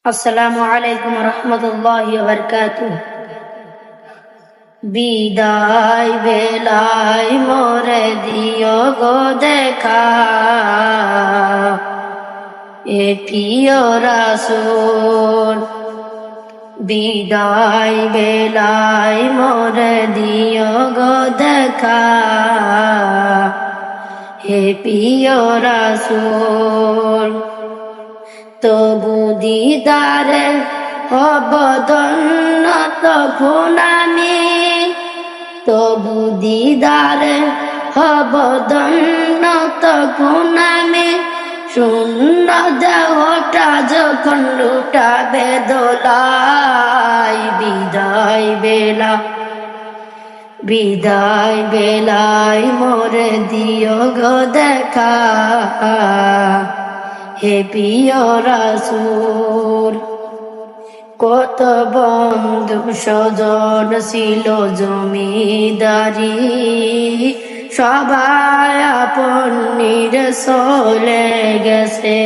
আসসালামু আলাইকুম রহমতুল্লাহি ওয়া বারাকাতুহু। বিদায় বেলায় মোরে দিও গো দেখা, এ প্রিয় রাসূল। বিদায় বেলায় মোরে দিও গো দেখা, হে প্রিয় রাসূল। তবু দিদারে হব ধন্য তখন আমি, তবু দিদারে হব ধন্য তখন আমি। শূন্য দেহটা যখন লুটাবে দোলাই, বিদায় বেলা বিদায় বেলায় মোরে দিও গো দেখা, হে প্রিয় রাসূল। কত বন্ধু স্বজন ছিল জমিদারি, সবাই আপন নিরে চলে গেছে।